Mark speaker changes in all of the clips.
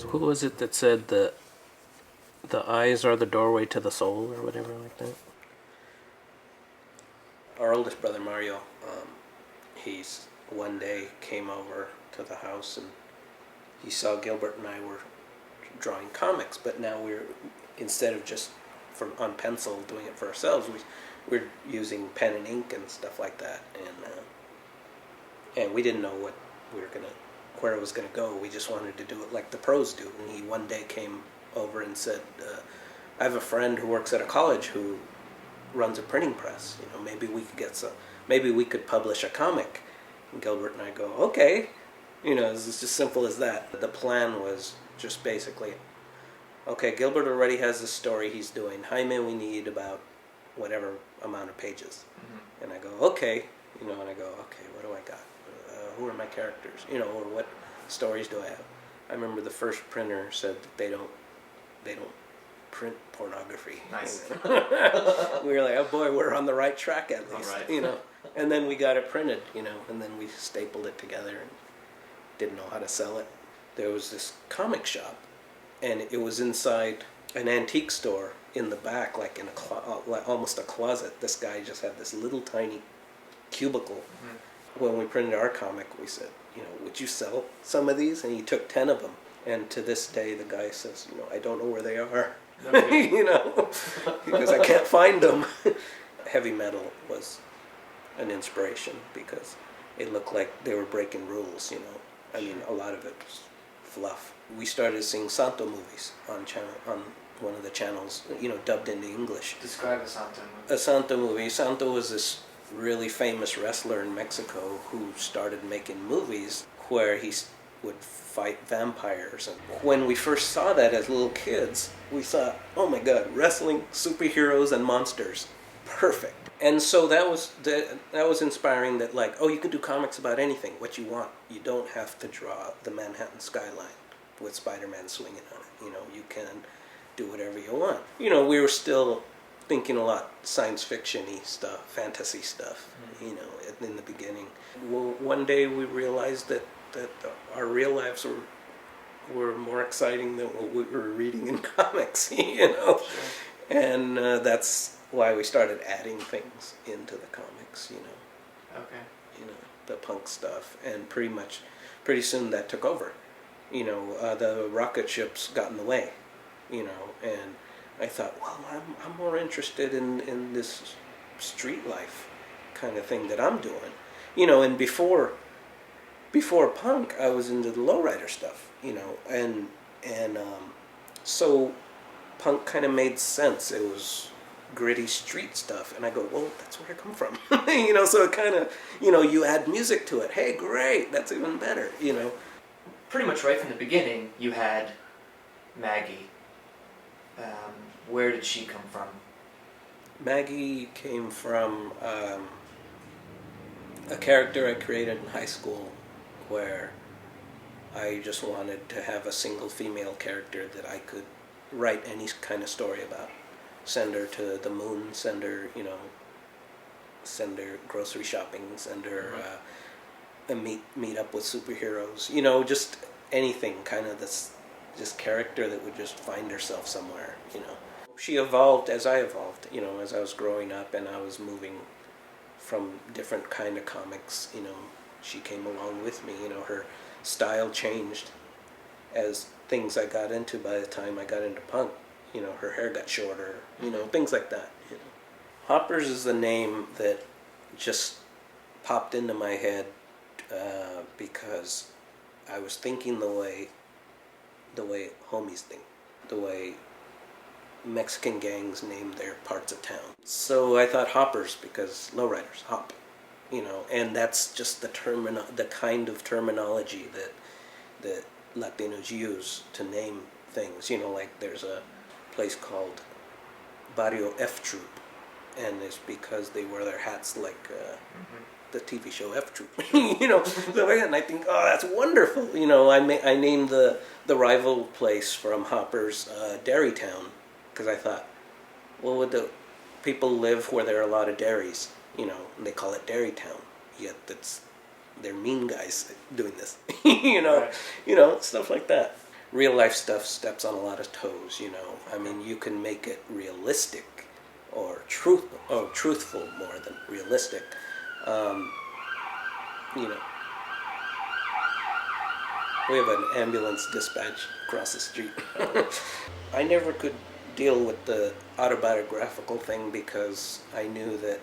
Speaker 1: Who was it that said the eyes are the doorway to the soul or whatever like that? Our oldest brother Mario, he's one day came over to the house and he saw Gilbert and I were drawing comics, but now instead of just on pencil doing it for ourselves, we're using pen and ink and stuff like that, and we didn't know where it was gonna go. We just wanted to do it like the pros do. And he one day came over and said, "I have a friend who works at a college who runs a printing press. Maybe we could maybe we could publish a comic." And Gilbert and I go, "Okay." It's just simple as that. The plan was just basically, okay, Gilbert already has this story he's doing. Jaime, we need about whatever amount of pages. Mm-hmm. And I go, okay. And I go, okay, what do I got? Who are my characters? Or what stories do I have? I remember the first printer said that they don't print pornography.
Speaker 2: Nice.
Speaker 1: We were like, oh boy, we're on the right track at least.
Speaker 2: All right.
Speaker 1: And then we got it printed, and then we stapled it together and didn't know how to sell it. There was this comic shop, and it was inside an antique store in the back, like in almost a closet. This guy just had this little tiny cubicle. Mm-hmm. When we printed our comic, we said, would you sell some of these? And he took 10 of them. And to this day, the guy says, I don't know where they are. Okay. Because I can't find them. Heavy metal was an inspiration because it looked like they were breaking rules, I mean, a lot of it was fluff. We started seeing Santo movies on one of the channels, dubbed into English.
Speaker 2: Describe a Santo movie.
Speaker 1: A Santo movie. Santo was this really famous wrestler in Mexico who started making movies where he would fight vampires. And when we first saw that as little kids, we thought, oh my God, wrestling, superheroes, and monsters. Perfect. And so that was inspiring that, like, oh, you can do comics about anything, what you want. You don't have to draw the Manhattan skyline with Spider-Man swinging on it. You can do whatever you want. We were still thinking a lot science fiction-y stuff, fantasy stuff, in the beginning. Well, one day we realized that our real lives were more exciting than what we were reading in comics, Sure. And that's why we started adding things into the comics,
Speaker 2: Okay.
Speaker 1: The punk stuff, and pretty soon that took over. The rocket ships got in the way, and I thought, well, I'm more interested in this street life kind of thing that I'm doing, and before punk, I was into the lowrider stuff, and so punk kind of made sense. It was gritty street stuff, and I go, well, that's where I come from, so it kind of, you add music to it. Hey, great, that's even better,
Speaker 2: Pretty much right from the beginning, you had Maggie. Where did she come from?
Speaker 1: Maggie came from a character I created in high school where I just wanted to have a single female character that I could write any kind of story about. Send her to the moon, send her grocery shopping, send her meet up with superheroes, just anything, kind of this character that would just find herself somewhere, She evolved as I evolved, as I was growing up and I was moving from different kind of comics, she came along with me, her style changed as things I got into. By the time I got into punk, her hair got shorter, things like that. Hoppers is the name that just popped into my head because I was thinking the way homies think, the way Mexican gangs name their parts of town. So I thought hoppers because lowriders hop, and that's just the kind of terminology that Latinos use to name things. Like there's a place called Barrio F Troop, and it's because they wear their hats like the TV show F Troop. And I think, oh, that's wonderful. I named the rival place from Hoppers Dairy Town because I thought, well, would the people live where there are a lot of dairies? And they call it Dairy Town. Yet they're mean guys doing this.
Speaker 2: Right.
Speaker 1: Stuff like that. real life stuff steps on a lot of toes. You know, I mean, you can make it realistic or truthful more than realistic. You know, we have an ambulance dispatch across the street. I never could deal with the autobiographical thing because I knew that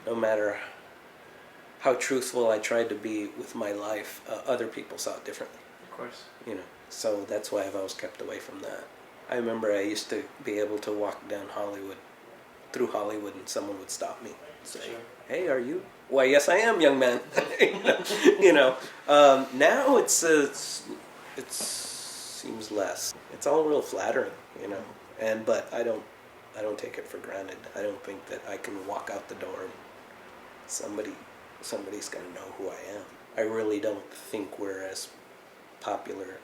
Speaker 1: no matter how truthful I tried to be with my life, other people saw it differently.
Speaker 2: Of course.
Speaker 1: You know, so that's why I've always kept away from that. I remember I used to be able to walk down through Hollywood, and someone would stop me and say,
Speaker 2: Sure.
Speaker 1: "Hey, are you?" "Why, yes, I am, young man." You know, now it seems less. It's all real flattering, you know, but I don't take it for granted. I don't think that I can walk out the door and somebody's going to know who I am. I really don't think we're as popular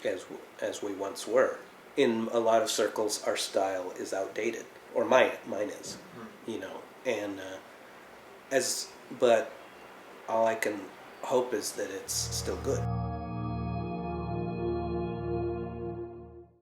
Speaker 1: as we once were. In a lot of circles, our style is outdated, or mine is, you know, and but all I can hope is that it's still good.